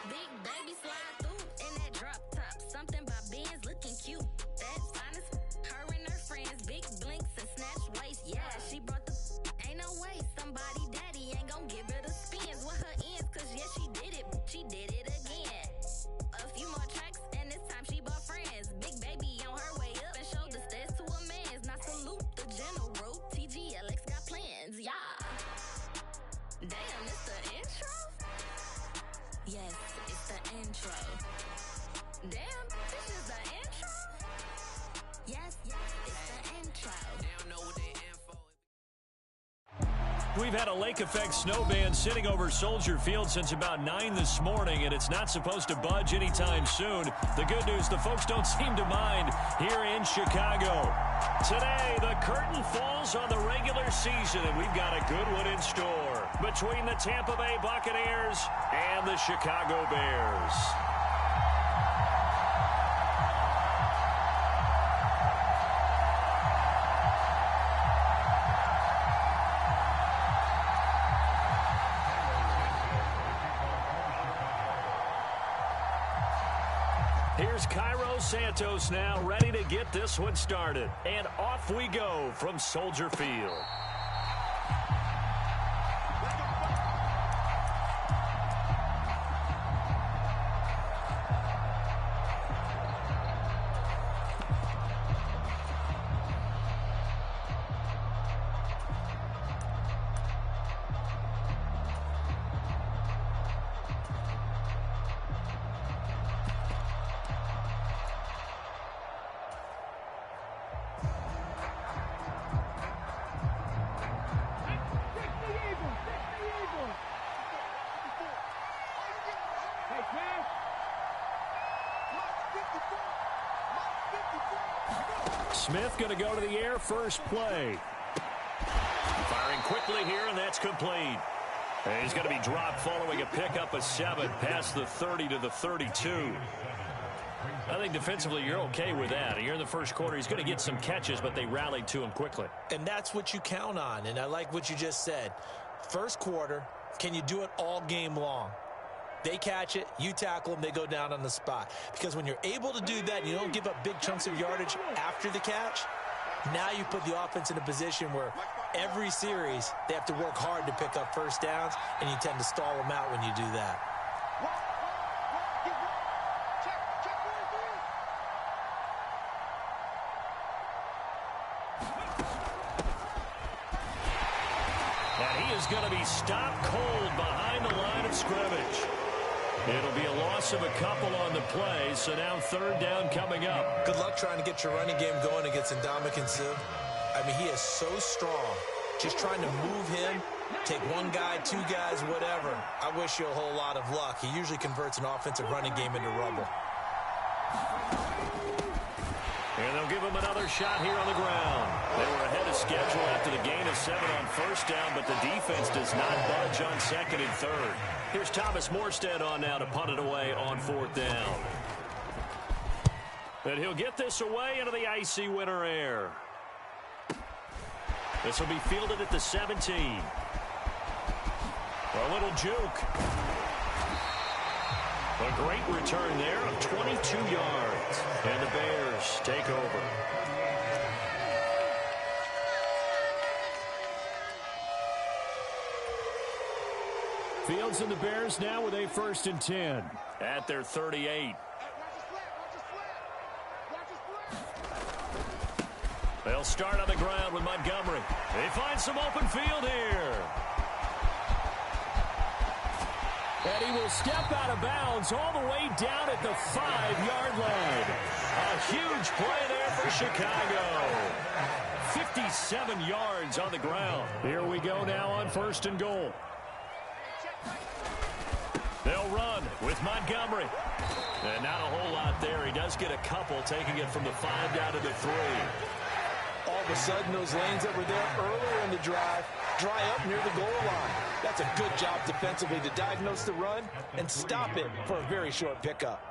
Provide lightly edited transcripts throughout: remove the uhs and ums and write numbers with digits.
Big baby slide through in that drop top. Something by Benz looking cute. That's finest. Her and her friends, big blinks and snatch waist. Yeah, she brought the. Ain't no way somebody daddy ain't gon' give her the spins with her ends. Cause yeah, she did it. She did it again. A few more tracks and this time she bought friends. Big baby on her way up and showed the stairs to a man's. Now salute the general. TGLX got plans. Yeah. Damn, it's the intro? Yes, it's the intro. Damn, this is the intro? Yes, it's the intro. They don't know what they info. We've had a lake effect snow band sitting over Soldier Field since about 9 this morning, and it's not supposed to budge anytime soon. The good news, the folks don't seem to mind here in Chicago. Today, the curtain falls on the regular season, and we've got a good one in store between the Tampa Bay Buccaneers and the Chicago Bears. Here's Cairo Santos now, ready to get this one started. And off we go from Soldier Field. Smith going to go to the air first play. Firing quickly here, and that's complete. And he's going to be dropped following a pickup of 7 past the 30 to the 32. I think defensively you're okay with that. Here in the first quarter, he's going to get some catches, but they rallied to him quickly. And that's what you count on, and I like what you just said. First quarter, can you do it all game long? They catch it, you tackle them, they go down on the spot. Because when you're able to do that and you don't give up big chunks of yardage after the catch, now you put the offense in a position where every series they have to work hard to pick up first downs, and you tend to stall them out when you do that. And he is going to be stopped cold behind the line of scrimmage. It'll be a loss of a couple on the play, so now third down coming up. Good luck trying to get your running game going against Ndamukong Suh. I mean, he is so strong. Just trying to move him, take one guy, 2 guys, whatever. I wish you a whole lot of luck. He usually converts an offensive running game into rubble. And they'll give him another shot here on the ground. They were ahead of schedule after the gain of 7 on first down, but the defense does not budge on second and third. Here's Thomas Morstead on now to punt it away on 4th down. And he'll get this away into the icy winter air. This will be fielded at the 17. A little juke. A great return there of 22 yards. And the Bears take over. Fields and the Bears now with a 1st and 10 at their 38. They'll start on the ground with Montgomery. They find some open field here. And he will step out of bounds all the way down at the 5-yard line. A huge play there for Chicago. 57 yards on the ground. Here we go now on 1st and goal. They'll run with Montgomery. And not a whole lot there. He does get a couple, taking it from the 5 down to the 3. All of a sudden, those lanes that were there earlier in the drive dry up near the goal line. That's a good job defensively to diagnose the run and stop it for a very short pickup.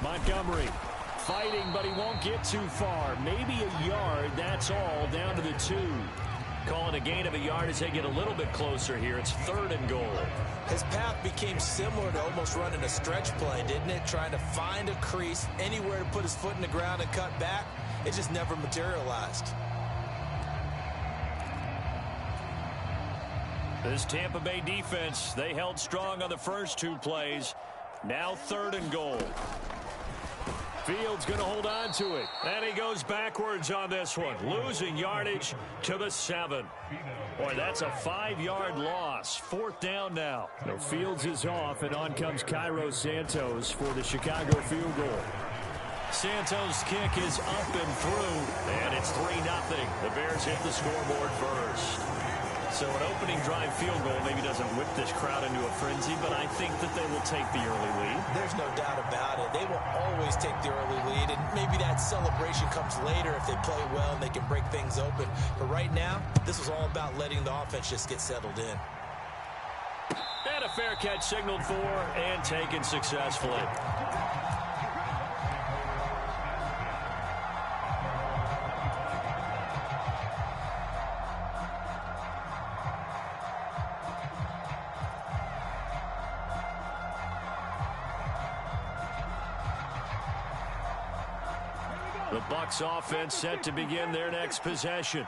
Montgomery fighting, but he won't get too far. Maybe a yard, that's all, down to the 2. calling a gain of a yard as they get a little bit closer here. It's 3rd and goal. His path became similar to almost running a stretch play, didn't it? Trying to find a crease, anywhere to put his foot in the ground and cut back. It just never materialized. This Tampa Bay defense, they held strong on the first 2 plays. Now 3rd and goal. Fields going to hold on to it. And he goes backwards on this one. Losing yardage to the 7. Boy, that's a 5-yard loss. 4th down now. So Fields is off, and on comes Cairo Santos for the Chicago field goal. Santos' kick is up and through, and it's 3-0. The Bears hit the scoreboard first. So an opening drive field goal maybe doesn't whip this crowd into a frenzy, but I think that they will take the early lead. There's no doubt about it. They will always take the early lead, and maybe that celebration comes later if they play well and they can break things open. But right now, this was all about letting the offense just get settled in. And a fair catch signaled for and taken successfully. The Bucs offense set to begin their next possession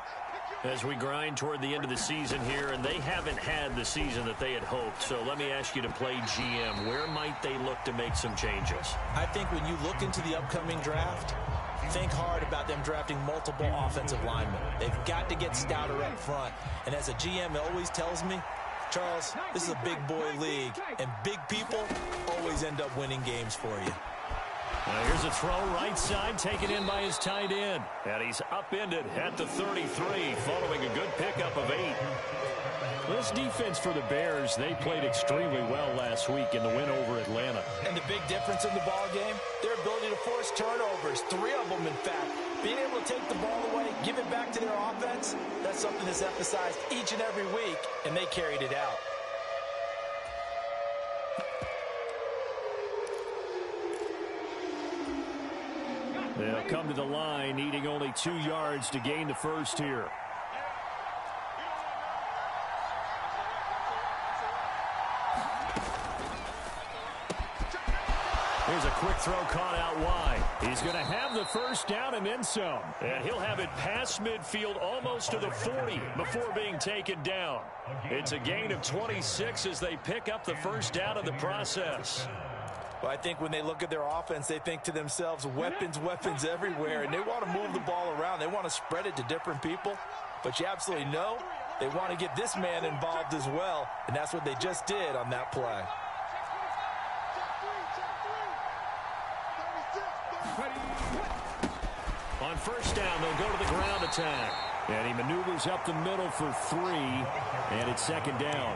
as we grind toward the end of the season here, and they haven't had the season that they had hoped. So let me ask you to play GM. Where might they look to make some changes? I think when you look into the upcoming draft, think hard about them drafting multiple offensive linemen. They've got to get stouter up front. And as a GM always tells me, Charles, this is a big boy league, and big people always end up winning games for you. Here's a throw right side taken in by his tight end. And he's upended at the 33 following a good pickup of 8. This defense for the Bears, they played extremely well last week in the win over Atlanta. And the big difference in the ball game, their ability to force turnovers, 3 of them in fact. Being able to take the ball away, give it back to their offense, that's something that's emphasized each and every week, and they carried it out. They'll come to the line, needing only 2 yards to gain the first here. Here's a quick throw caught out wide. He's going to have the first down and then some. And he'll have it past midfield almost to the 40 before being taken down. It's a gain of 26 as they pick up the first down in the process. Well, I think when they look at their offense, they think to themselves, weapons, weapons everywhere, and they want to move the ball around. They want to spread it to different people, but you absolutely know they want to get this man involved as well, and that's what they just did on that play. On first down, they'll go to the ground attack. And he maneuvers up the middle for 3, and it's 2nd down.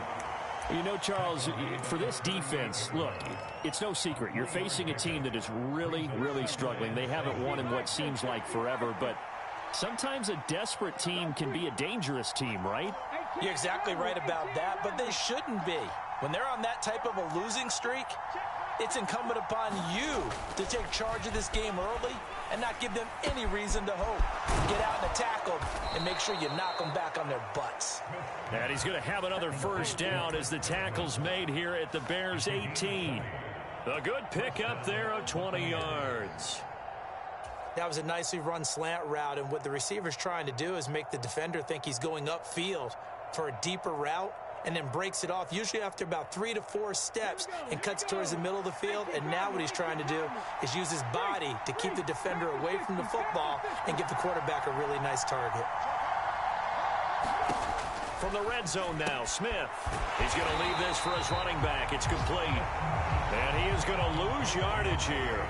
You know, Charles, for this defense, look, it's no secret. You're facing a team that is really, really struggling. They haven't won in what seems like forever, but sometimes a desperate team can be a dangerous team, right? You're exactly right about that, but they shouldn't be. When they're on that type of a losing streak, it's incumbent upon you to take charge of this game early and not give them any reason to hope. Get out and attack them and make sure you knock them back on their butts. And he's going to have another first down as the tackle's made here at the Bears 18. A good pickup there of 20 yards. That was a nicely run slant route, and what the receiver's trying to do is make the defender think he's going upfield for a deeper route, and then breaks it off, usually after about 3 to 4 steps, and cuts towards the middle of the field. And now what he's trying to do is use his body to keep the defender away from the football and give the quarterback a really nice target. From the red zone now, Smith. He's going to leave this for his running back. It's complete. And he is going to lose yardage here.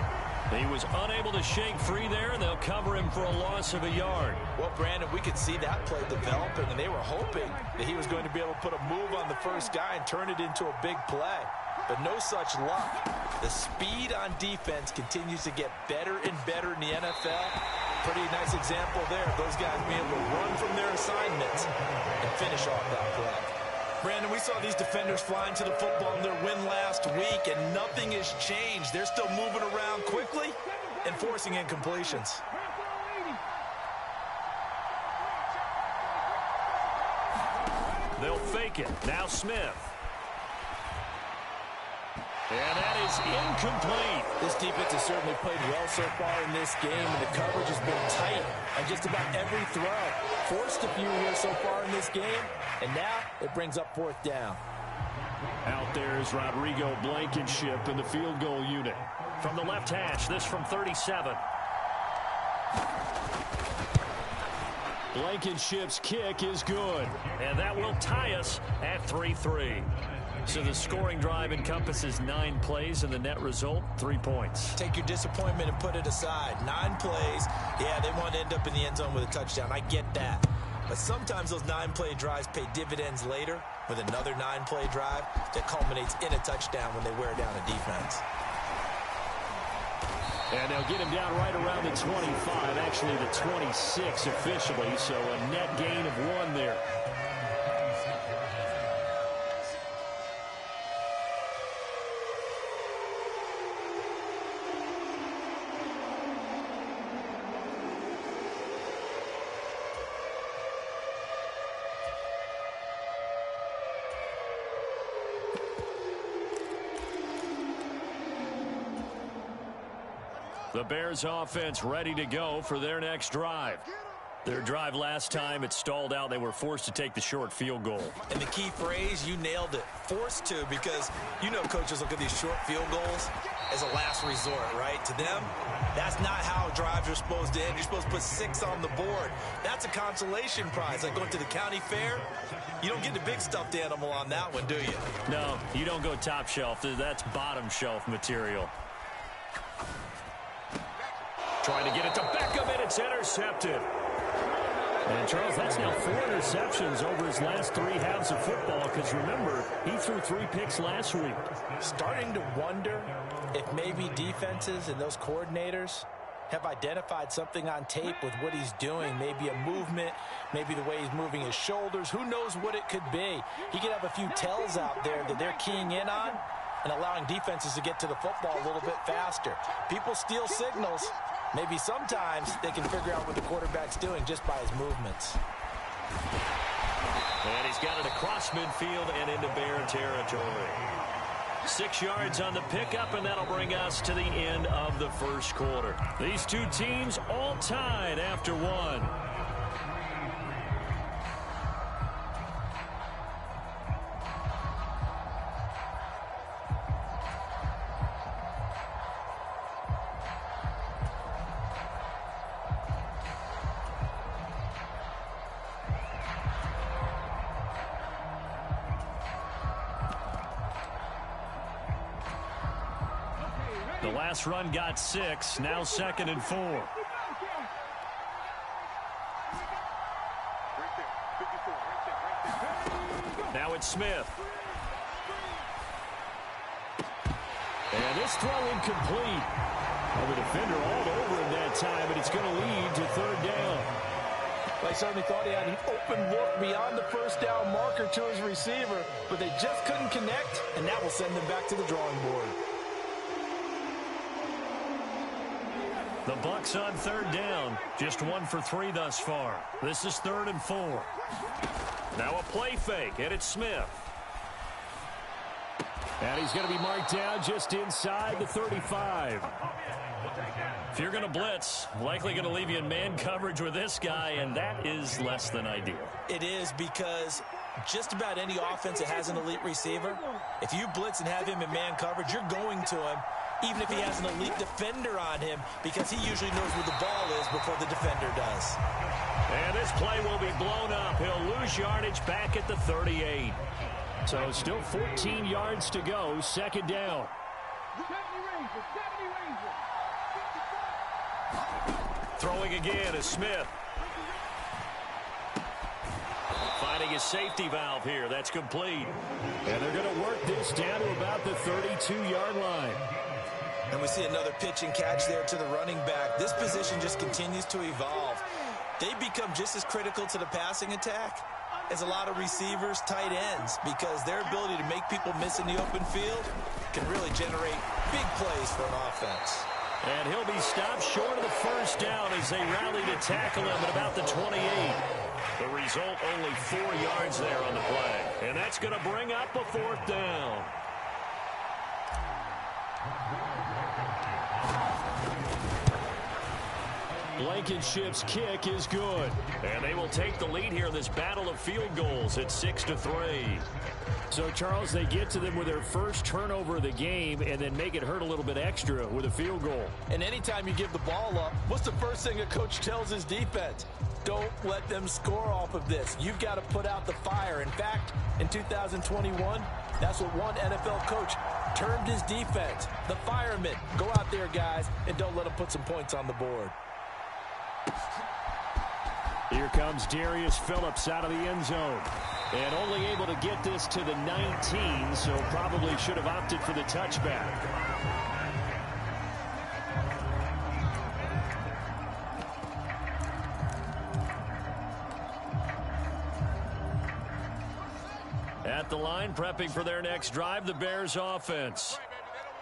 He was unable to shake free there, and they'll cover him for a loss of a yard. Well, Brandon, we could see that play developing, and they were hoping that he was going to be able to put a move on the first guy and turn it into a big play. But no such luck. The speed on defense continues to get better and better in the NFL. Pretty nice example there of those guys being able to run from their assignments and finish off that play. Brandon, we saw these defenders flying to the football in their win last week, and nothing has changed. They're still moving around quickly and forcing incompletions. They'll fake it. Now Smith. And that is incomplete. This defense has certainly played well so far in this game, and the coverage has been tight on just about every throw. Forced a few here so far in this game, and now it brings up 4th down. Out there is Rodrigo Blankenship in the field goal unit. From the left hash, this from 37. Blankenship's kick is good. And that will tie us at 3-3. So the scoring drive encompasses 9 plays, and the net result, 3 points. Take your disappointment and put it aside. 9 plays. Yeah, they want to end up in the end zone with a touchdown. I get that. But sometimes those 9-play drives pay dividends later with another 9-play drive that culminates in a touchdown when they wear down a defense. And they'll get him down right around the 25, actually the 26 officially, so a net gain of 1 there. The Bears offense ready to go for their next drive. Their drive last time, it stalled out. They were forced to take the short field goal. And the key phrase, you nailed it, forced to, because you know coaches look at these short field goals as a last resort, right? To them, that's not how drives are supposed to end. You're supposed to put 6 on the board. That's a consolation prize. Like going to the county fair, you don't get the big stuffed animal on that one, do you? No, you don't go top shelf. That's bottom shelf material. Trying to get it to Beckham, and it's intercepted. And, Charles, that's now 4 interceptions over his last 3 halves of football, because, remember, he threw 3 picks last week. Starting to wonder if maybe defenses and those coordinators have identified something on tape with what he's doing. Maybe a movement, maybe the way he's moving his shoulders. Who knows what it could be? He could have a few tells out there that they're keying in on and allowing defenses to get to the football a little bit faster. People steal signals. Maybe sometimes they can figure out what the quarterback's doing just by his movements. And he's got it across midfield and into Bear territory. 6 yards on the pickup, and that'll bring us to the end of the first quarter. These 2 teams all tied after 1. The last run got 6, now 2nd and 4. Now it's Smith. And this throw incomplete. Well, the defender all over him that time, but it's going to lead to 3rd down. Well, I certainly thought he had an open look beyond the first down marker to his receiver, but they just couldn't connect, and that will send them back to the drawing board. The Bucs on 3rd down. Just 1 for 3 thus far. This is 3rd and 4. Now a play fake, and it's Smith. And he's going to be marked down just inside the 35. If you're going to blitz, likely going to leave you in man coverage with this guy, and that is less than ideal. It is, because just about any offense that has an elite receiver, if you blitz and have him in man coverage, you're going to him, even if he has an elite defender on him, because he usually knows where the ball is before the defender does. And this play will be blown up. He'll lose yardage back at the 38. So still 14 yards to go, 2nd down. Throwing again is Smith. Finding his safety valve here. That's complete. And they're going to work this down to about the 32-yard line. And we see another pitch and catch there to the running back. This position just continues to evolve. They become just as critical to the passing attack as a lot of receivers, tight ends, because their ability to make people miss in the open field can really generate big plays for an offense. And he'll be stopped short of the first down as they rally to tackle him at about the 28. The result, only 4 yards there on the play. And that's going to bring up a 4th down. Blankenship's kick is good. And they will take the lead here in this battle of field goals at 6-3. So, Charles, they get to them with their first turnover of the game and then make it hurt a little bit extra with a field goal. And anytime you give the ball up, what's the first thing a coach tells his defense? Don't let them score off of this. You've got to put out the fire. In fact, in 2021, that's what one NFL coach termed his defense. The firemen. Go out there, guys, and don't let them put some points on the board. Here comes Darius Phillips out of the end zone. And only able to get this to the 19, so probably should have opted for the touchback. At the line, prepping for their next drive, the Bears offense.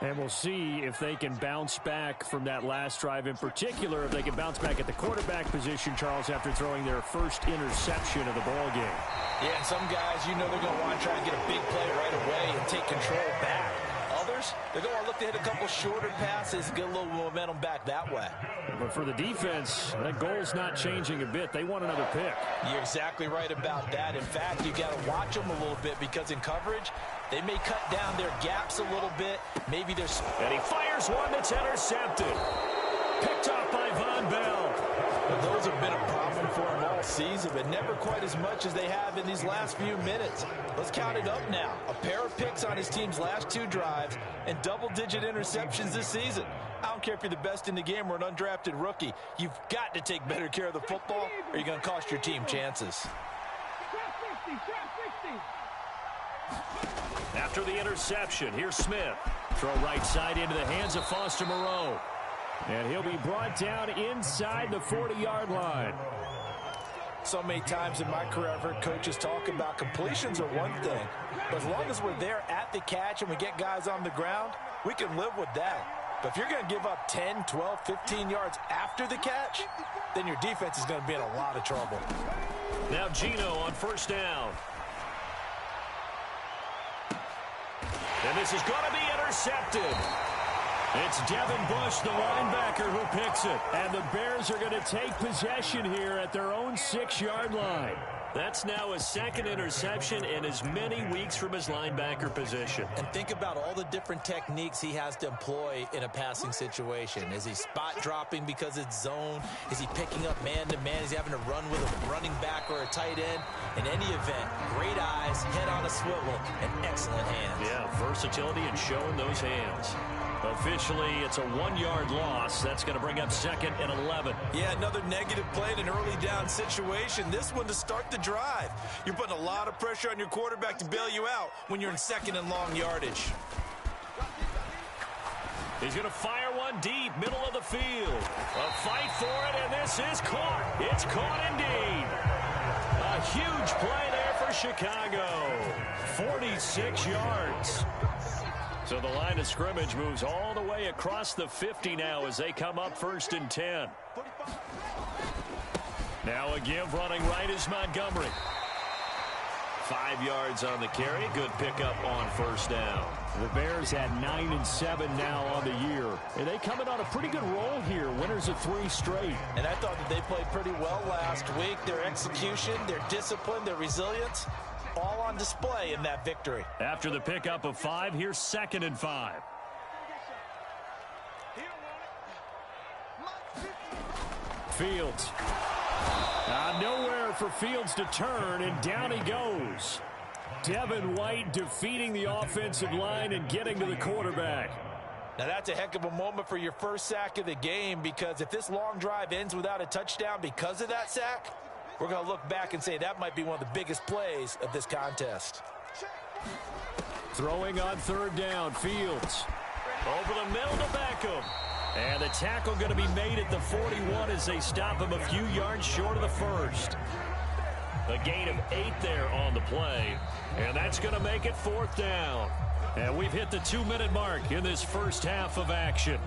And we'll see if they can bounce back from that last drive, in particular, if they can bounce back at the quarterback position, Charles, after throwing their first interception of the ball game. Yeah, and some guys, you know they're going to want to try and get a big play right away and take control back. Others, they're going to look to hit a couple shorter passes and get a little momentum back that way. But for the defense, that goal's not changing a bit. They want another pick. You're exactly right about that. In fact, you got to watch them a little bit because in coverage, they may cut down their gaps a little bit. Maybe there's... And he fires one that's intercepted. Picked off by Von Bell. Well, those have been a problem for him all season, but never quite as much as they have in these last few minutes. Let's count it up now. A pair of picks on his team's last 2 drives and double-digit interceptions this season. I don't care if you're the best in the game or an undrafted rookie. You've got to take better care of the football or you're going to cost your team chances. After the interception, here's Smith. Throw right side into the hands of Foster Moreau. And he'll be brought down inside the 40-yard line. So many times in my career, I've heard coaches talk about completions are one thing. But as long as we're there at the catch and we get guys on the ground, we can live with that. But if you're going to give up 10, 12, 15 yards after the catch, then your defense is going to be in a lot of trouble. Now Gino on first down. And this is going to be intercepted. It's Devin Bush, the linebacker, who picks it. And the Bears are going to take possession here at their own 6-yard line. That's now his second interception in as many weeks from his linebacker position. And think about all the different techniques he has to employ in a passing situation. Is he spot dropping because it's zone? Is he picking up man-to-man? Is he having to run with a running back or a tight end? In any event, great eyes, head on a swivel, and excellent hands. Yeah, versatility and showing those hands. Officially, it's a 1-yard loss. That's going to bring up 2nd and 11. Yeah, another negative play in an early down situation. This one to start the drive. You're putting a lot of pressure on your quarterback to bail you out when you're in 2nd and long yardage. He's going to fire one deep, middle of the field. A fight for it, and this is caught. It's caught indeed. A huge play there for Chicago. 46 yards. So the line of scrimmage moves all the way across the 50 now as they come up 1st and 10. Now a give running right is Montgomery. 5 yards on the carry. Good pickup on first down. The Bears at 9-7 now on the year. And they come in on a pretty good roll here. Winners of 3 straight. And I thought that they played pretty well last week. Their execution, their discipline, their resilience, all on display in that victory. After the pickup of 5, here's 2nd and 5. Fields. Nowhere for Fields to turn, and down he goes. Devin White defeating the offensive line and getting to the quarterback. Now that's a heck of a moment for your first sack of the game, because if this long drive ends without a touchdown because of that sack, we're going to look back and say that might be one of the biggest plays of this contest. Throwing on 3rd down, Fields. Over the middle to Beckham. And the tackle going to be made at the 41 as they stop him a few yards short of the first. A gain of 8 there on the play. And that's going to make it 4th down. And we've hit the 2-minute mark in this first half of action.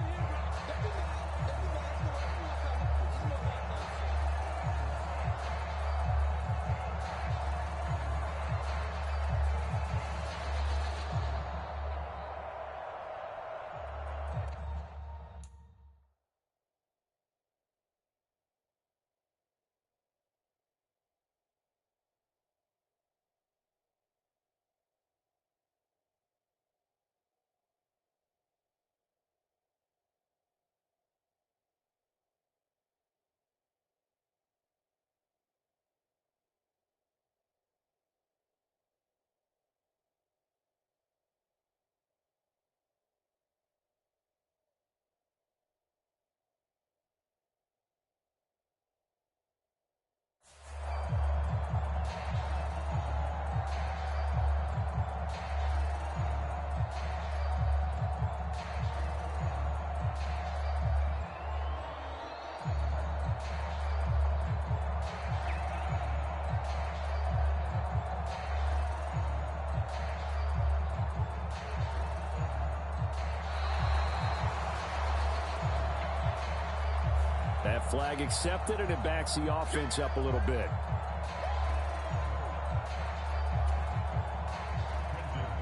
That flag accepted, and it backs the offense up a little bit.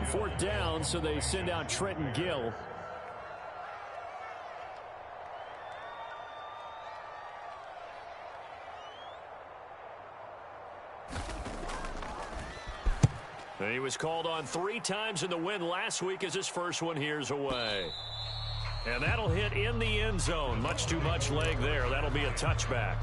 Fourth down, so they send out Trenton Gill. He was called on 3 times in the win last week as his first one here's away. And that'll hit in the end zone. Much too much leg there. That'll be a touchback.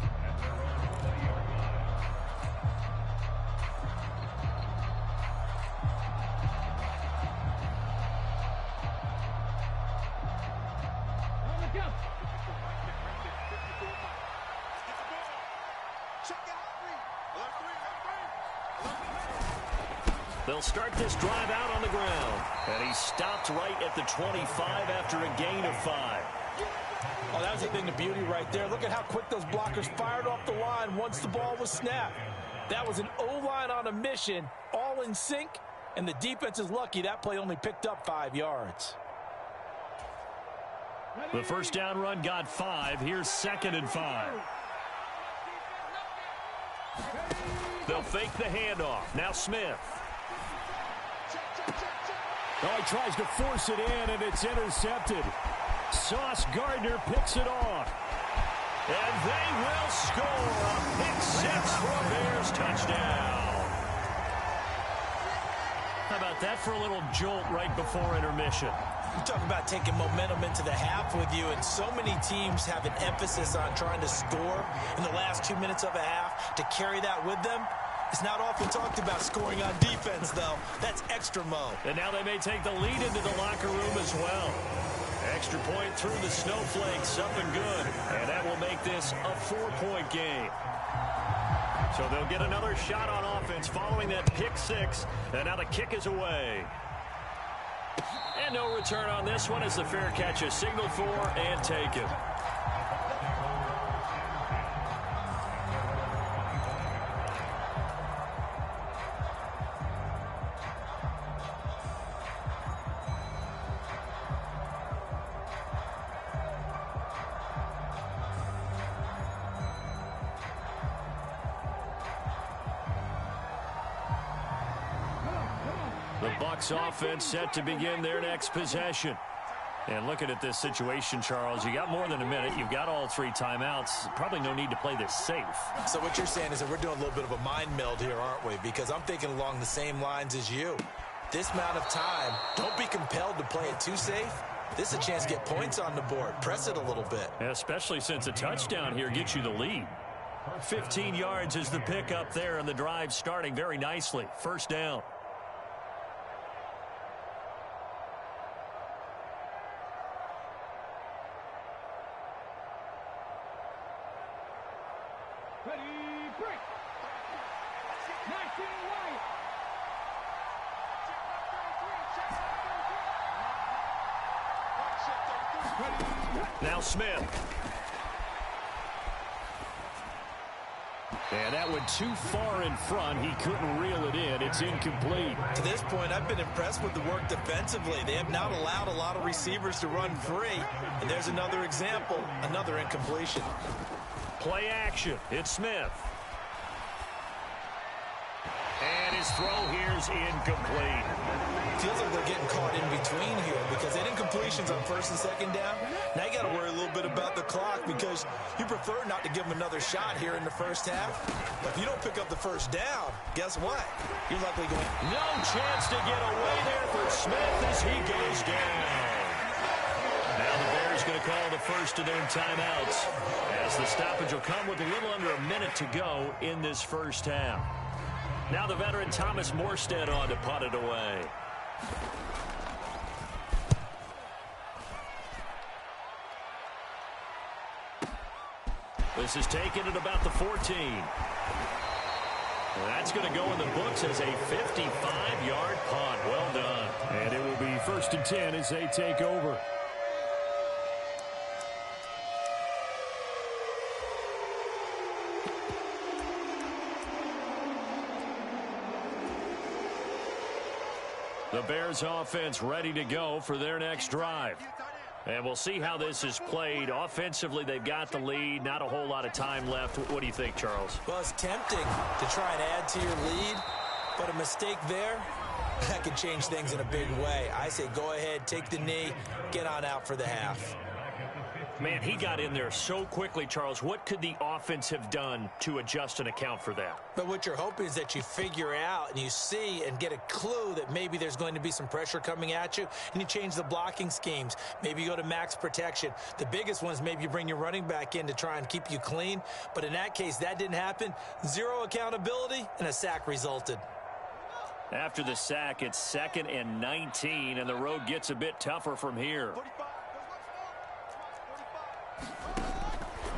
They'll start this drive out on the ground. And he stopped right at the 25 after a gain of 5. Oh, that was the thing, the beauty right there. Look at how quick those blockers fired off the line once the ball was snapped. That was an O-line on a mission, all in sync, and the defense is lucky that play only picked up 5 yards. The first down run got 5. Here's 2nd and 5. They'll fake the handoff. Now Smith. Oh, he tries to force it in, and it's intercepted. Sauce Gardner picks it off. And they will score a pick 6 for a Bears touchdown. How about that for a little jolt right before intermission? You talk about taking momentum into the half with you, and so many teams have an emphasis on trying to score in the last 2 minutes of a half to carry that with them. It's not often talked about scoring on defense, though. That's extra mo. And now they may take the lead into the locker room as well. Extra point through the snowflakes, up and good. And that will make this a 4-point game. So they'll get another shot on offense following that pick 6. And now the kick is away. And no return on this one as the fair catch is signaled for and taken. The Bucs offense set to begin their next possession. And looking at this situation, Charles, you got more than a minute. You've got all 3 timeouts. Probably no need to play this safe. So what you're saying is that we're doing a little bit of a mind meld here, aren't we? Because I'm thinking along the same lines as you. This amount of time, don't be compelled to play it too safe. This is a chance to get points on the board. Press it a little bit. Especially since a touchdown here gets you the lead. 15 yards is the pickup there, and the drive starting very nicely. First down. Now Smith. And that went too far in front. He couldn't reel it in. It's incomplete. To this point, I've been impressed with the work defensively. They have not allowed a lot of receivers to run free. And there's another example, another incompletion. Play action. It's Smith. And his throw here is incomplete. Feels like they're getting caught in between here because they didn't completions on 1st and 2nd down. Now you got to worry a little bit about the clock because you prefer not to give them another shot here in the first half. But if you don't pick up the first down, guess what? You're likely going. No chance to get away there for Smith as he goes down. Now the Bears going to call the first of their timeouts as the stoppage will come with a little under a minute to go in this first half. Now the veteran Thomas Morstead on to punt it away. This is taken at about the 14. That's going to go in the books as a 55-yard punt. Well done. And it will be 1st and 10 as they take over. The Bears offense ready to go for their next drive. And we'll see how this is played. Offensively, they've got the lead. Not a whole lot of time left. What do you think, Charles? Well, it's tempting to try and add to your lead, but a mistake there, that could change things in a big way. I say go ahead, take the knee, get on out for the half. Man, he got in there so quickly, Charles. What could the offense have done to adjust and account for that? But what you're hoping is that you figure out and you see and get a clue that maybe there's going to be some pressure coming at you, and you change the blocking schemes. Maybe you go to max protection. The biggest one is maybe you bring your running back in to try and keep you clean. But in that case, that didn't happen. Zero accountability, and a sack resulted. After the sack, it's 2nd and 19, and the road gets a bit tougher from here.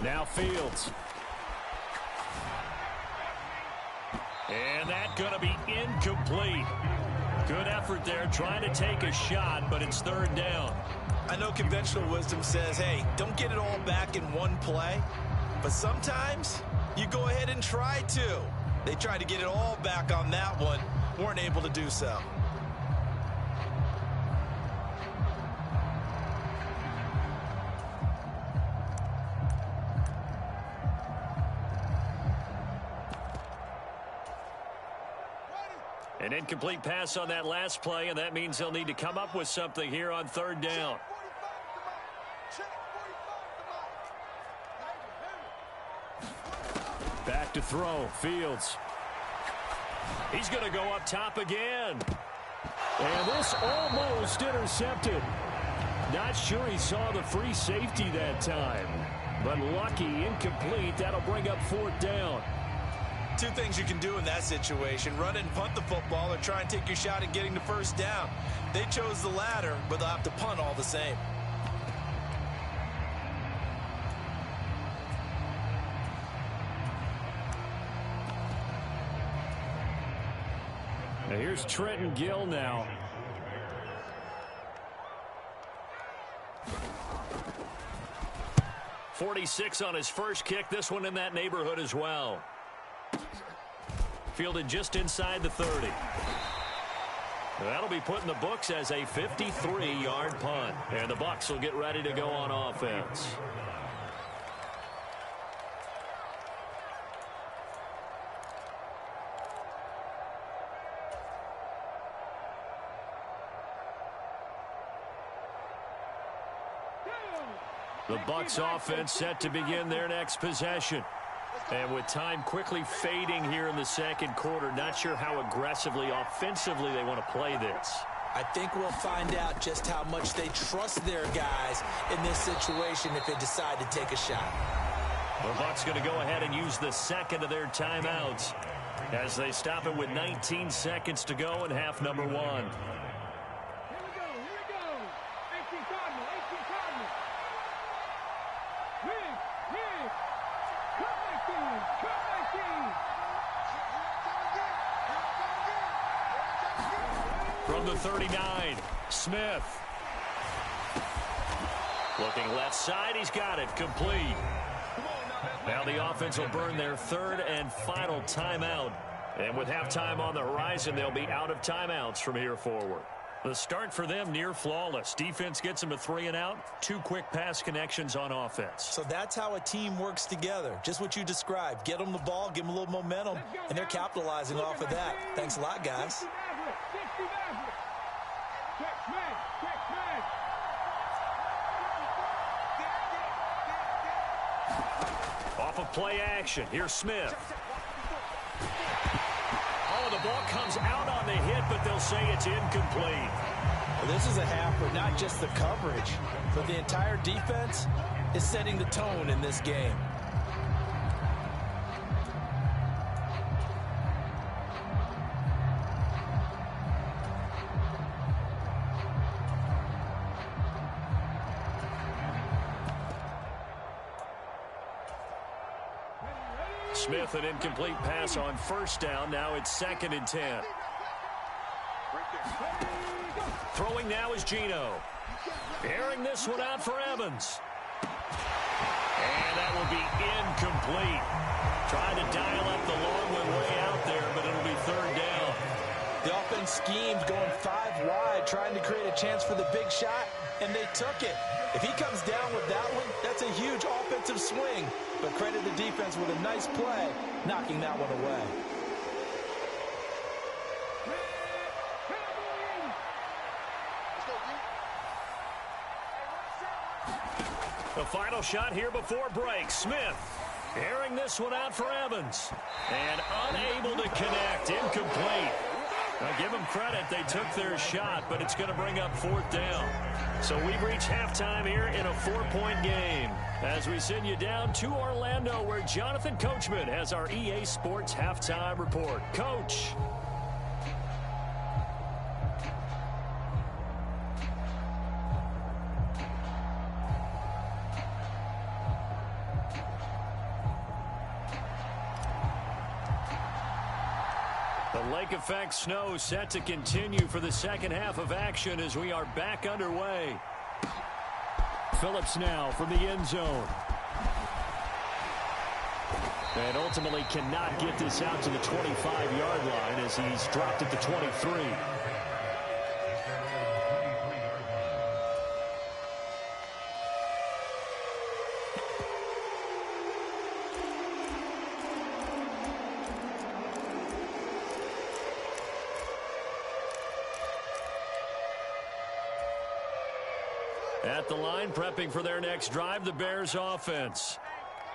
Now Fields. And that's going to be incomplete. Good effort there trying to take a shot, but it's 3rd down. I know conventional wisdom says, hey, don't get it all back in one play. But sometimes you go ahead and try to. They tried to get it all back on that one. Weren't able to do so. An incomplete pass on that last play, and that means they'll need to come up with something here on 3rd down. Back to throw, Fields. He's going to go up top again. And this almost intercepted. Not sure he saw the free safety that time. But lucky, incomplete. That'll bring up 4th down. Two things you can do in that situation. Run and punt the football or try and take your shot at getting the 1st down. They chose the latter, but they'll have to punt all the same. Now here's Trenton Gill now. .46 on his first kick. This one in that neighborhood as well. Fielded just inside the 30. That'll be put in the books as a 53-yard punt. And the Bucs will get ready to go on offense. The Bucs offense set to begin their next possession. And with time quickly fading here in the 2nd quarter, not sure how aggressively, offensively they want to play this. I think we'll find out just how much they trust their guys in this situation if they decide to take a shot. The Bucs going to go ahead and use the 2nd of their timeouts as they stop it with 19 seconds to go in half number 1. From the 39, Smith. Looking left side, he's got it, complete. Now the offense will burn their 3rd and final timeout. And with halftime on the horizon, they'll be out of timeouts from here forward. The start for them near flawless. Defense gets them a 3 and out. 2 quick pass connections on offense. So that's how a team works together. Just what you described. Get them the ball, give them a little momentum, and they're capitalizing off of that. Thanks a lot, guys. Off of play action. Here's Smith. Oh, the ball comes out on the hit, but they'll say it's incomplete. Well, this is a half where not just the coverage, but the entire defense is setting the tone in this game. Smith, an incomplete pass on 1st down. Now it's 2nd and 10. Throwing now is Geno. Airing this one out for Evans. And that will be incomplete. Trying to dial up the long one way out there, but it'll be 3rd down. The offense schemed going 5 wide, trying to create a chance for the big shot, and they took it. If he comes down with that one, that's a huge offensive swing. But credit the defense with a nice play, knocking that one away. The final shot here before break. Smith airing this one out for Evans. And unable to connect. Incomplete. Now, give them credit. They took their shot, but it's going to bring up 4th down. So we've reached halftime here in a 4-point game. As we send you down to Orlando, where Jonathan Coachman has our EA Sports halftime report. Coach. The lake effect snow set to continue for the second half of action as we are back underway. Phillips now from the end zone. And ultimately cannot get this out to the 25-yard line as he's dropped at the 23. At the line, prepping for their next drive, the Bears offense.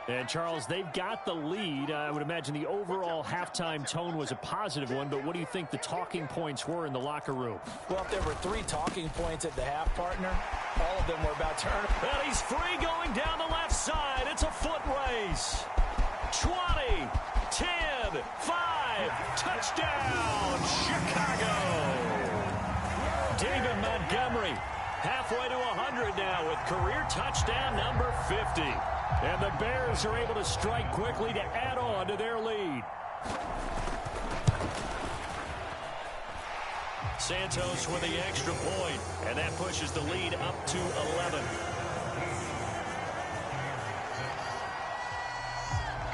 And, Charles, they've got the lead. I would imagine the overall halftime tone was a positive one, but what do you think the talking points were in the locker room? Well, if there were 3 talking points at the half, partner, all of them were about turn. And he's free going down the left side. It's a foot race. 20, 10, 5, touchdown, Chicago. David Montgomery. Halfway to 100 now with career touchdown number 50. And the Bears are able to strike quickly to add on to their lead. Santos with the extra point, and that pushes the lead up to 11.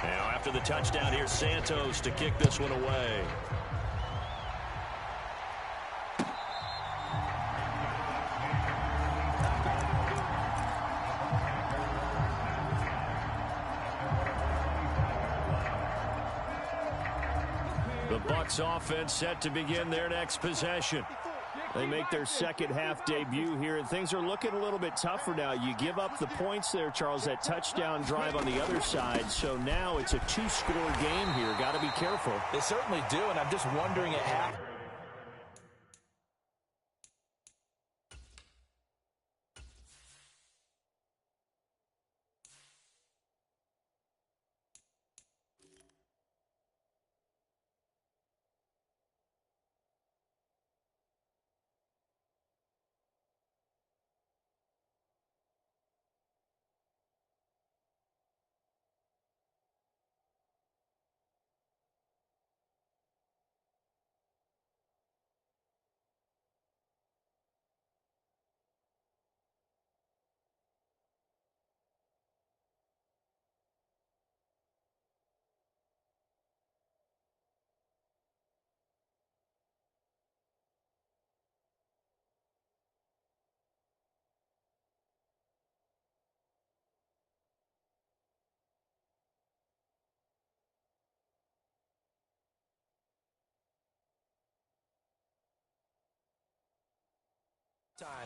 Now after the touchdown, here's Santos to kick this one away. The Bucs offense set to begin their next possession. They make their second half debut here, and things are looking a little bit tougher now. You give up the points there, Charles, that touchdown drive on the other side. So now it's a 2-score game here. Got to be careful. They certainly do, and I'm just wondering at half.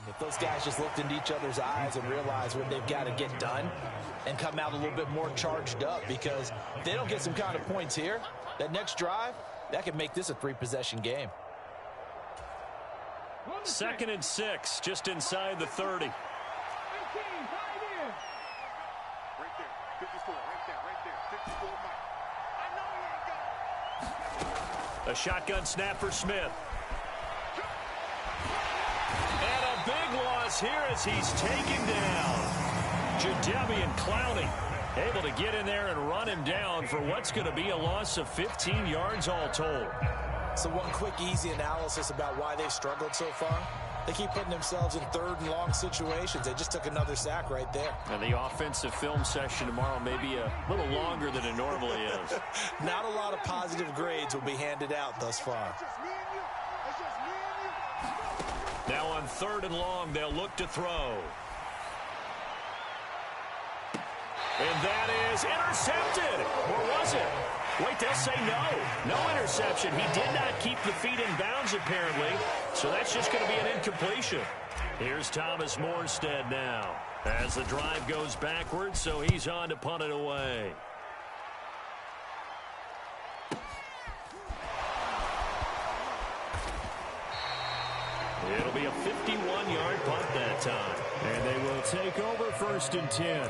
If those guys just looked into each other's eyes and realized what they've got to get done and come out a little bit more charged up, because if they don't get some kind of points here, that next drive, that could make this a 3-possession game. 2nd and 6, just inside the 30. A shotgun snap for Smith. Big loss here as he's taken down. Jadeveon Clowney able to get in there and run him down for what's going to be a loss of 15 yards all told. So one quick, easy analysis about why they've struggled so far. They keep putting themselves in 3rd and long situations. They just took another sack right there. And the offensive film session tomorrow may be a little longer than it normally is. Not a lot of positive grades will be handed out thus far. Now on 3rd and long, they'll look to throw. And that is intercepted. Or was it? Wait, they'll say no. No interception. He did not keep the feet in bounds, apparently. So that's just going to be an incompletion. Here's Thomas Morstead now as the drive goes backwards, so he's on to punt it away. It'll be a 51-yard punt that time. And they will take over 1st and 10.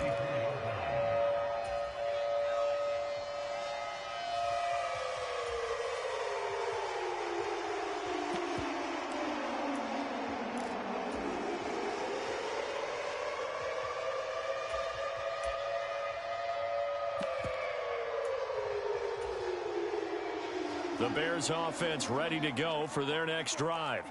The Bears offense ready to go for their next drive.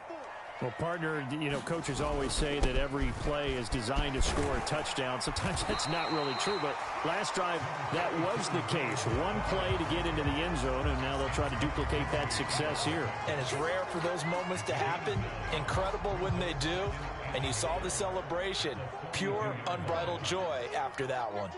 Well, partner, coaches always say that every play is designed to score a touchdown. Sometimes that's not really true, but last drive, that was the case. One play to get into the end zone, and now they'll try to duplicate that success here. And it's rare for those moments to happen. Incredible when they do. And you saw the celebration. Pure, unbridled joy after that one.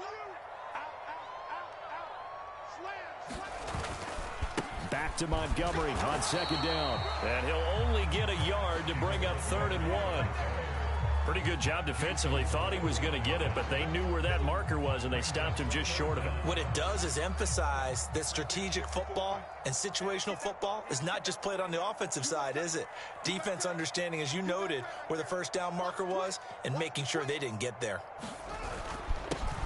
Back to Montgomery on 2nd down. And he'll only get a yard to bring up 3rd and 1. Pretty good job defensively. Thought he was going to get it, but they knew where that marker was, and they stopped him just short of it. What it does is emphasize that strategic football and situational football is not just played on the offensive side, is it? Defense understanding, as you noted, where the 1st down marker was and making sure they didn't get there.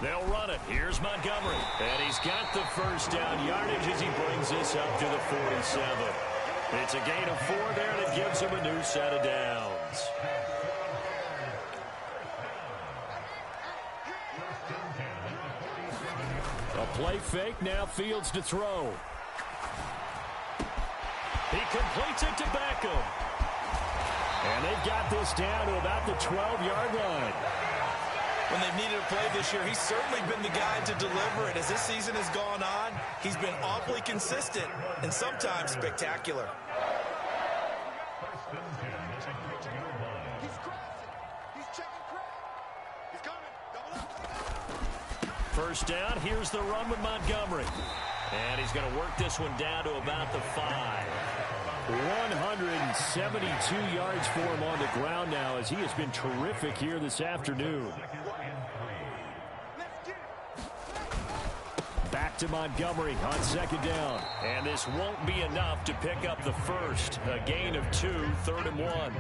They'll run it. Here's Montgomery. And he's got the 1st down yardage as he brings this up to the 47. It's a gain of 4 there that gives him a new set of downs. A play fake, now Fields to throw. He completes it to Beckham. And they've got this down to about the 12-yard line. When they've needed a play this year, he's certainly been the guy to deliver it. As this season has gone on, he's been awfully consistent and sometimes spectacular. First down, here's the run with Montgomery. And he's going to work this one down to about the 5. 172 yards for him on the ground now as he has been terrific here this afternoon. Back to Montgomery on 2nd down. And this won't be enough to pick up the first. A gain of 2, 3rd and 1.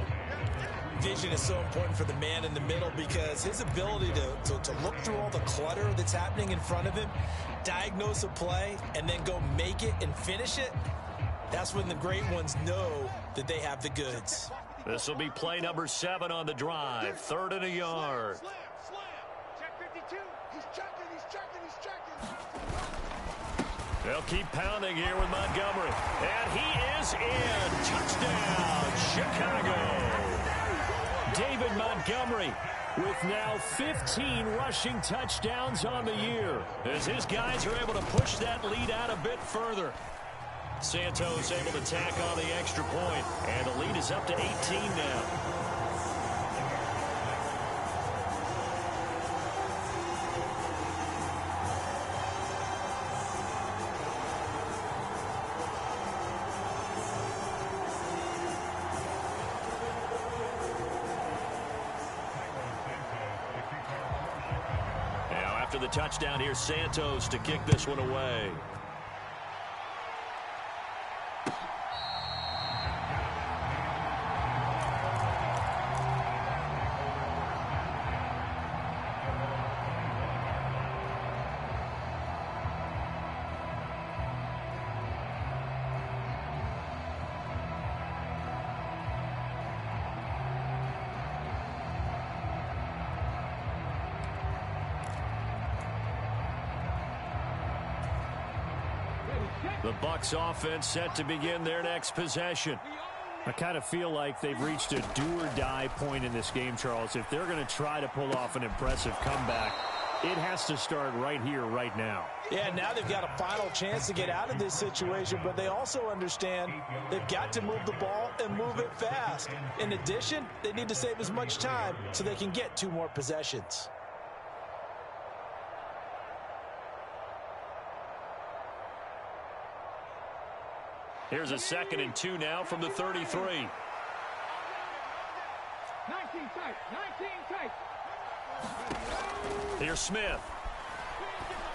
Vision is so important for the man in the middle because his ability to look through all the clutter that's happening in front of him, diagnose a play, and then go make it and finish it, that's when the great ones know that they have the goods. This will be play number 7 on the drive. 3rd and a yard. They'll keep pounding here with Montgomery. And he is in. Touchdown, Chicago. David Montgomery with now 15 rushing touchdowns on the year. As his guys are able to push that lead out a bit further. Santos able to tack on the extra point. And the lead is up to 18 now. After the touchdown, here's Santos to kick this one away. The Bucs offense set to begin their next possession. I kind of feel like they've reached a do-or-die point in this game, Charles. If they're going to try to pull off an impressive comeback, It has to start right here, right now. Yeah, now they've got a final chance to get out of this situation, but they also understand they've got to move the ball and move it fast. In addition, they need to save as much time so they can get 2 more possessions. Here's a 2nd and 2 now from the 33. 19 tight. 19 tight. Here's Smith.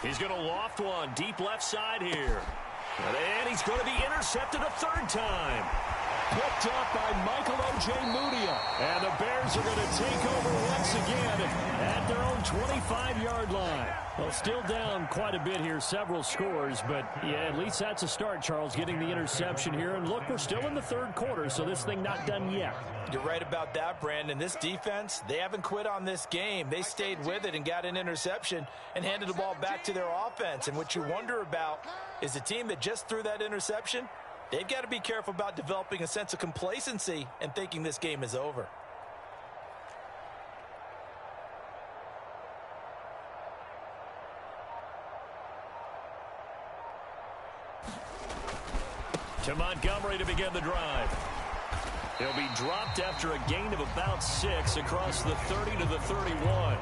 He's going to loft one deep left side here. And he's going to be intercepted a 3rd time. Picked up by Michael Ojemudia. And the Bears are going to take over once again at their own 25-yard line. Well, still down quite a bit here, several scores, but yeah, at least that's a start, Charles, getting the interception here. And look, we're still in the 3rd quarter, so this thing not done yet. You're right about that, Brandon. This defense, they haven't quit on this game. They stayed with it and got an interception and handed the ball back to their offense. And what you wonder about is the team that just threw that interception, they've got to be careful about developing a sense of complacency and thinking this game is over. To Montgomery to begin the drive. He'll be dropped after a gain of about 6 across the 30 to the 31.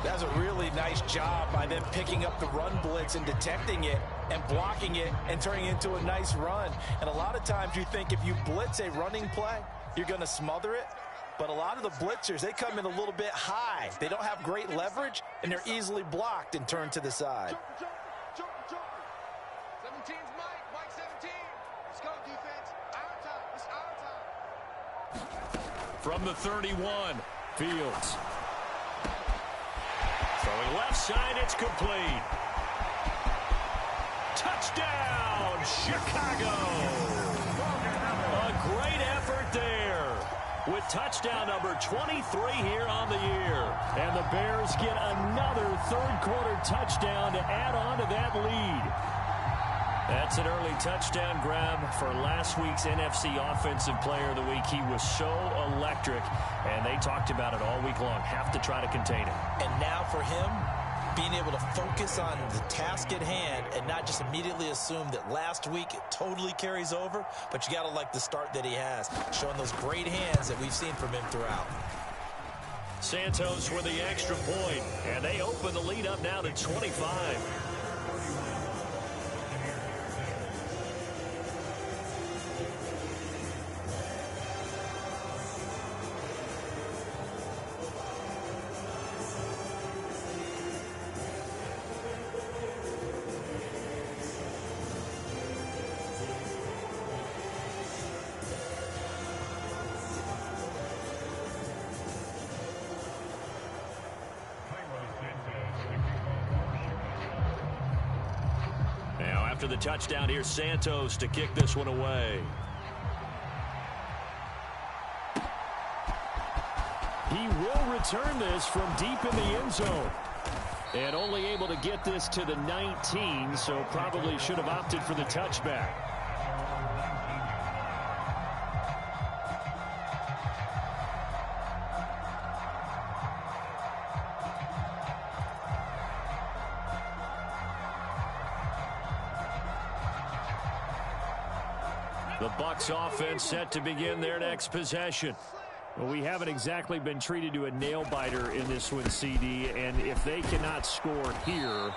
That's a really nice job by them picking up the run blitz and detecting it and blocking it and turning it into a nice run. And a lot of times you think if you blitz a running play, you're going to smother it. But a lot of the blitzers, they come in a little bit high. They don't have great leverage, and they're easily blocked and turned to the side. 17's Mike. Mike 17. Let's go, defense. Our time. It's our time. From the 31, Fields. Throwing left side, it's complete. Touchdown, Chicago. A great effort there with touchdown number 23 here on the year. And the Bears get another 3rd quarter touchdown to add on to that lead. That's an early touchdown grab for last week's NFC Offensive Player of the Week. He was so electric, and they talked about it all week long. Have to try to contain him. And now for him, being able to focus on the task at hand and not just immediately assume that last week it totally carries over, but you got to like the start that he has, showing those great hands that we've seen from him throughout. Santos with the extra point, and they open the lead up now to 25. After the touchdown, here's Santos to kick this one away. He will return this from deep in the end zone. And only able to get this to the 19, so probably should have opted for the touchback. The Bucs offense set to begin their next possession. Well, we haven't exactly been treated to a nail-biter in this one, CD, and if they cannot score here,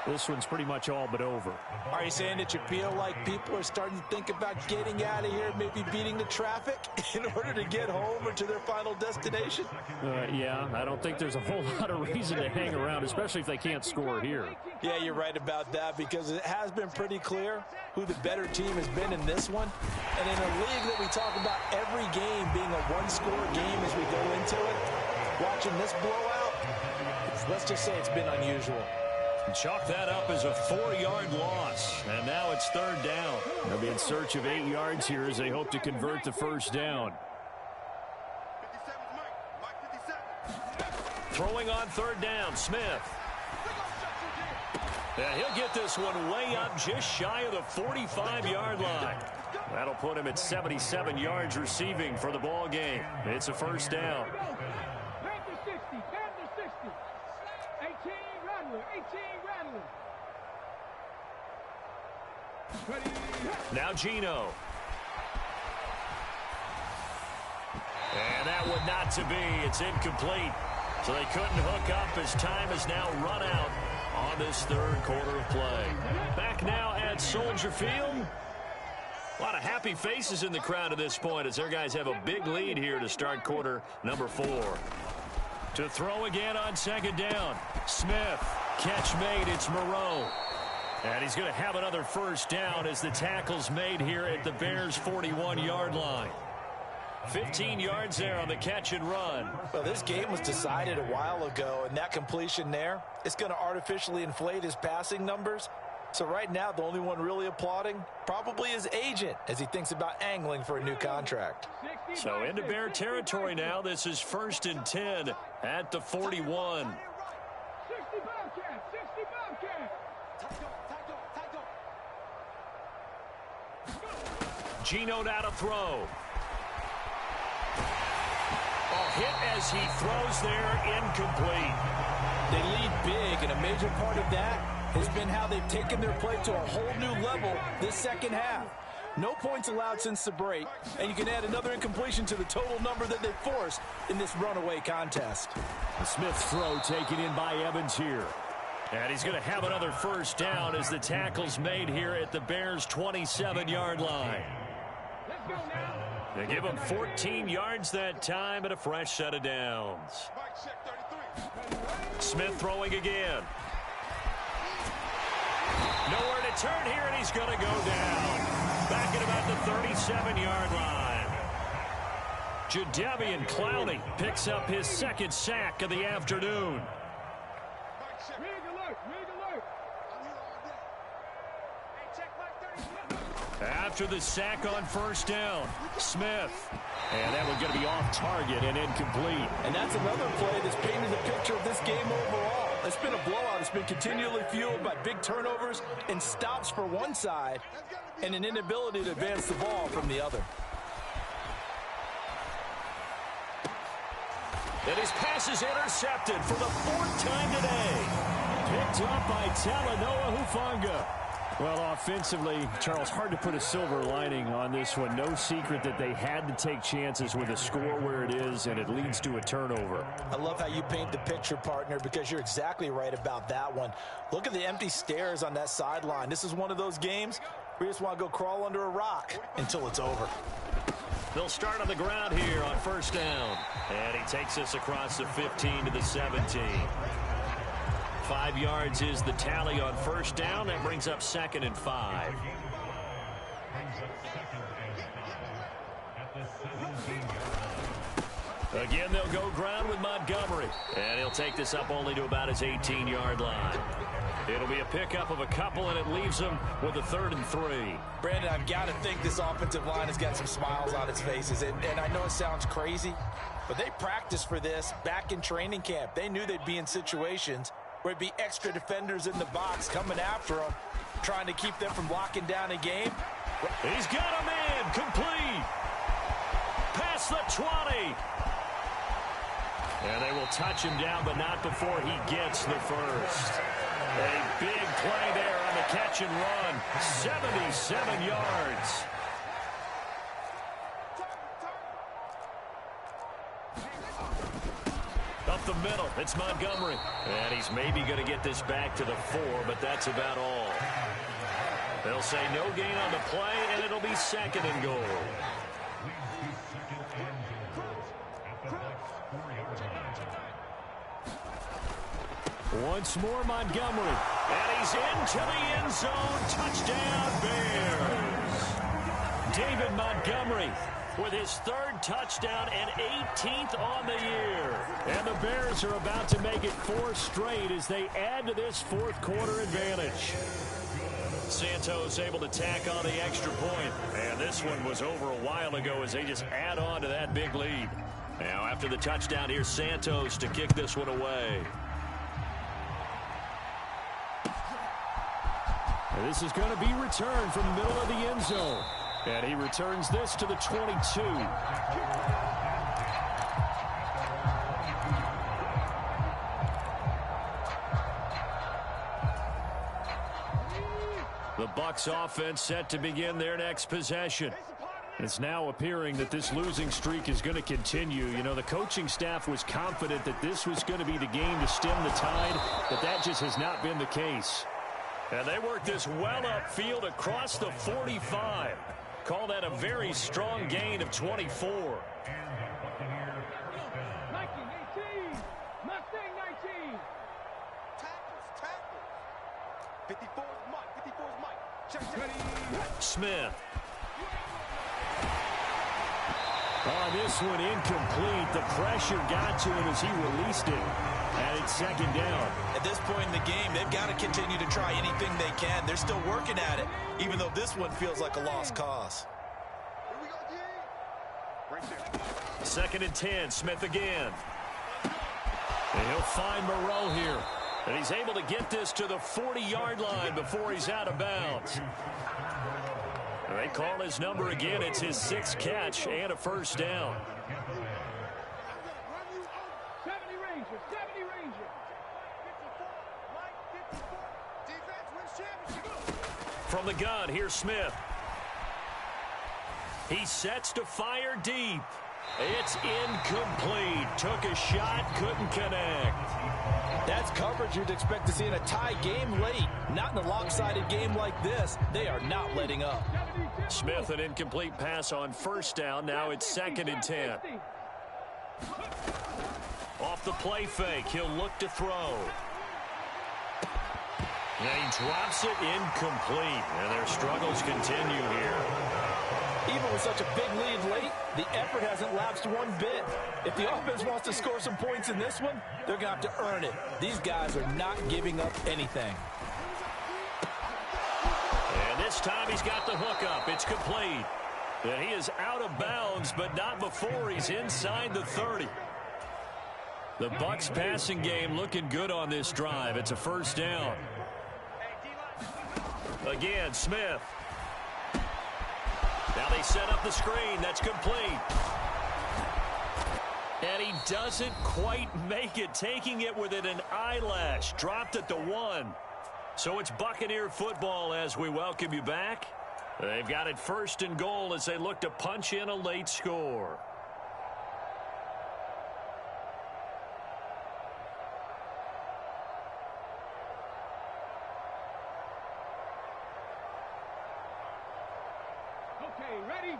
this one's pretty much all but over. Are you saying that you feel like people are starting to think about getting out of here, maybe beating the traffic in order to get home or to their final destination? Yeah, I don't think there's a whole lot of reason to hang around, especially if they can't score here. Yeah, you're right about that, because it has been pretty clear who the better team has been in this one. And in a league that we talk about every game being a one-score game as we go into it, watching this blowout, let's just say it's been unusual. Chalk that up as a 4-yard loss, and now it's 3rd down. They'll be in search of 8 yards here as they hope to convert the first down. 57's Mike. Mike 57. Throwing on 3rd down, Smith. And he'll get this one way up just shy of the 45-yard line. That'll put him at 77 yards receiving for the ball game. It's a first down. 10 to 60. 10 to 60. 18. Now Gino. And that would not to be. It's incomplete. So they couldn't hook up as time has now run out on this third quarter of play. Back now at Soldier Field. A lot of happy faces in the crowd at this point as their guys have a big lead here to start quarter number 4. To throw again on second down. Smith. Catch made. It's Moreau. And he's going to have another first down as the tackle's made here at the Bears' 41-yard line. 15 yards there on the catch and run. Well, this game was decided a while ago, and that completion there, it's going to artificially inflate his passing numbers. So right now, the only one really applauding probably his agent as he thinks about angling for a new contract. So into Bear territory now. This is 1st and 10 at the 41. Gino now to throw. Hit as he throws there, incomplete. They lead big, and a major part of that has been how they've taken their play to a whole new level this second half. No points allowed since the break, and you can add another incompletion to the total number that they forced in this runaway contest. The Smith throw taken in by Evans here. And he's going to have another first down as the tackle's made here at the Bears' 27-yard line. Let's go now. They give him 14 yards that time and a fresh set of downs. Smith throwing again. Nowhere to turn here, and he's going to go down. Back at about the 37-yard line. Jadeveon Clowney picks up his second sack of the afternoon. After the sack on first down, Smith. And that one's going to be off target and incomplete. And that's another play that's painted the picture of this game overall. It's been a blowout. It's been continually fueled by big turnovers and stops for one side and an inability to advance the ball from the other. And his pass is intercepted for the 4th time today. Picked up by Talanoa Hufanga. Well, offensively, Charles, hard to put a silver lining on this one. No secret that they had to take chances with a score where it is, and it leads to a turnover. I love how you paint the picture, partner, because you're exactly right about that one. Look at the empty stares on that sideline. This is one of those games where you just want to go crawl under a rock until it's over. They'll start on the ground here on first down. And he takes us across the 15 to the 17. 5 yards is the tally on first down. That brings up 2nd and 5. Again, they'll go ground with Montgomery. And he'll take this up only to about his 18-yard line. It'll be a pickup of a couple, and it leaves them with a 3rd and 3. Brandon, I've got to think this offensive line has got some smiles on its faces. And I know it sounds crazy, but they practiced for this back in training camp. They knew they'd be in situations where it'd be extra defenders in the box coming after them, trying to keep them from locking down a game. He's got a man, complete. Past the 20. And they will touch him down, but not before he gets the first. A big play there on the catch and run. 77 yards. Up the middle, it's Montgomery. And he's maybe going to get this back to the 4, but that's about all. They'll say no gain on the play, and it'll be 2nd and goal. Once more, Montgomery. And he's into the end zone. Touchdown, Bears. David Montgomery with his 3rd touchdown and 18th on the year. And the Bears are about to make it 4 straight as they add to this 4th quarter advantage. Santos able to tack on the extra point. And this one was over a while ago as they just add on to that big lead. Now after the touchdown, here's Santos to kick this one away. And this is going to be returned from the middle of the end zone. And he returns this to the 22. The Bucs offense set to begin their next possession. It's now appearing that this losing streak is going to continue. You know, the coaching staff was confident that this was going to be the game to stem the tide, but that just has not been the case. And they work this well upfield across the 45. Call that a very strong gain of 24. 19-18. Mustang 19. Tackles. 54 is Mike. 54 is Mike. Check. Smith. Oh, this one incomplete. The pressure got to him as he released it. And it's second down. At this point in the game, they've got to continue to try anything they can. They're still working at it, even though this one feels like a lost cause. Here we go, D. Right there. 2nd and 10. Smith again. And he'll find Moreau here. And he's able to get this to the 40-yard line before he's out of bounds. And they call his number again. It's his 6th catch and a first down. 70 Ranger. 70 Ranger. 54. Defense wins championship. From the gun, here's Smith. He sets to fire deep. It's incomplete. Took a shot, couldn't connect. That's coverage you'd expect to see in a tie game late. Not in a lopsided game like this. They are not letting up. Smith, an incomplete pass on first down. Now it's 2nd and 10. Off the play fake, he'll look to throw. And he drops it incomplete. And their struggles continue here. Even with such a big lead late, the effort hasn't lapsed one bit. If the offense wants to score some points in this one, they're going to have to earn it. These guys are not giving up anything. And this time he's got the hook up. It's complete. And he is out of bounds, but not before he's inside the 30. The Bucs passing game looking good on this drive. It's a first down. Again, Smith. Now they set up the screen. That's complete. And he doesn't quite make it, taking it within an eyelash. Dropped at the 1. So it's Buccaneer football as we welcome you back. They've got it 1st and goal as they look to punch in a late score. Okay, ready?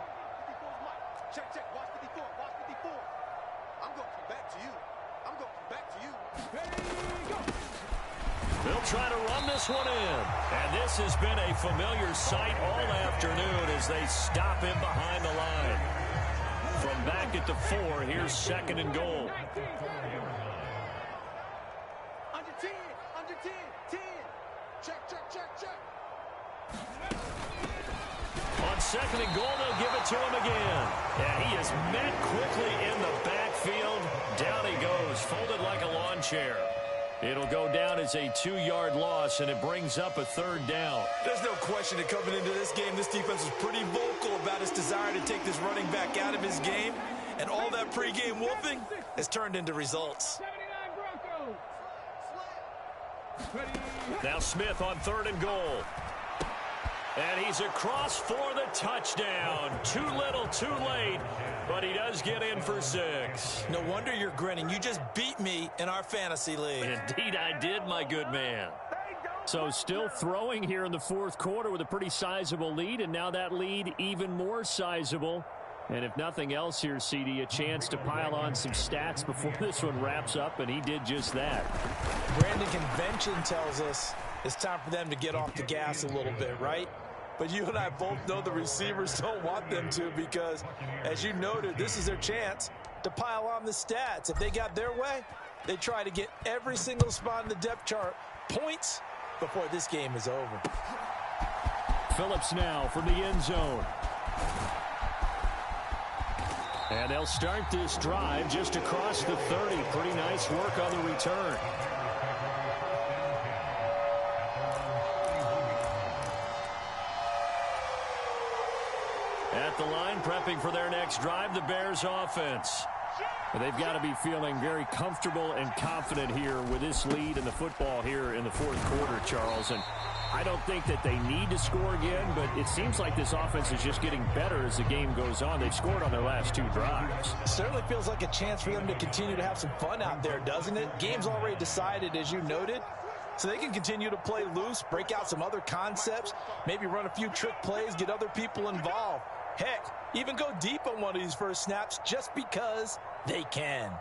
54 is Mike. Check. Watch 54. Watch 54. I'm going to come back to you. Ready, go. They'll try to run this one in. And this has been a familiar sight all afternoon as they stop him behind the line. From back at the 4, here's 2nd and goal. Under 10. 10. Check. On 2nd and goal, they'll give it to him again. And he is met quickly in the backfield. Down he goes, folded like a lawn chair. It'll go down as a 2-yard loss, and it brings up a 3rd down. There's no question that coming into this game, this defense was pretty vocal about its desire to take this running back out of his game. And all that pregame wolfing has turned into results. 79 Broncos. Now Smith on 3rd and goal. And he's across for the touchdown. Too little, too late, but he does get in for 6. No wonder you're grinning. You just beat me in our fantasy league. Indeed I did, my good man. So still throwing here in the 4th quarter with a pretty sizable lead, and now that lead even more sizable. And if nothing else here, CD, a chance to pile on some stats before this one wraps up, and he did just that. Brandon, convention tells us it's time for them to get off the gas a little bit, right? But you and I both know the receivers don't want them to because, as you noted, this is their chance to pile on the stats. If they got their way, they try to get every single spot in the depth chart points before this game is over. Phillips now from the end zone. And they'll start this drive just across the 30. Pretty nice work on the return. At the line, prepping for their next drive, the Bears offense. They've got to be feeling very comfortable and confident here with this lead in the football here in the 4th quarter, Charles. And I don't think that they need to score again, but it seems like this offense is just getting better as the game goes on. They've scored on their last 2 drives. Certainly feels like a chance for them to continue to have some fun out there, doesn't it? Game's already decided, as you noted. So they can continue to play loose, break out some other concepts, maybe run a few trick plays, get other people involved. Heck, even go deep on one of these first snaps just because they can.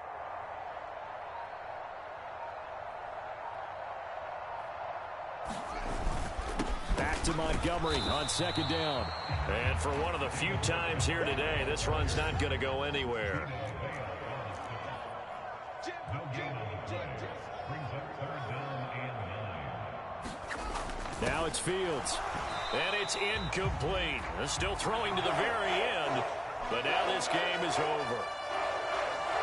Back to Montgomery on 2nd down. And for one of the few times here today, this run's not going to go anywhere. Now it's Fields. And it's incomplete. They're still throwing to the very end, but now this game is over.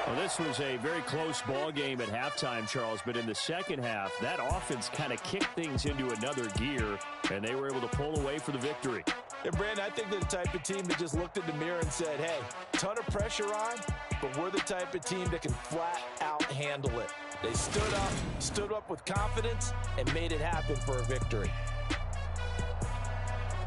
Well, this was a very close ball game at halftime, Charles, but in the second half, that offense kind of kicked things into another gear, and they were able to pull away for the victory. And Brandon, I think they're the type of team that just looked in the mirror and said, hey, ton of pressure on, but we're the type of team that can flat out handle it. They stood up with confidence, and made it happen for a victory.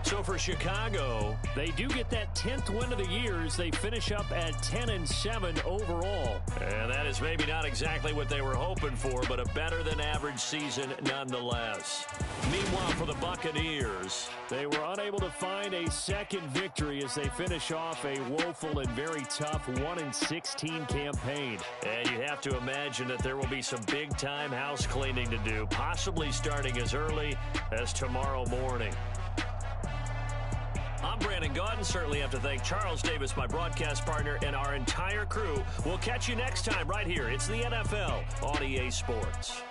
So for Chicago, they do get that 10th win of the year as they finish up at 10-7 overall. And that is maybe not exactly what they were hoping for, but a better than average season nonetheless. Meanwhile, for the Buccaneers, they were unable to find a second victory as they finish off a woeful and very tough 1-16 campaign. And you have to imagine that there will be some big-time house cleaning to do, possibly starting as early as tomorrow morning. I'm Brandon Gaudin. Certainly have to thank Charles Davis, my broadcast partner, and our entire crew. We'll catch you next time right here. It's the NFL on EA Sports.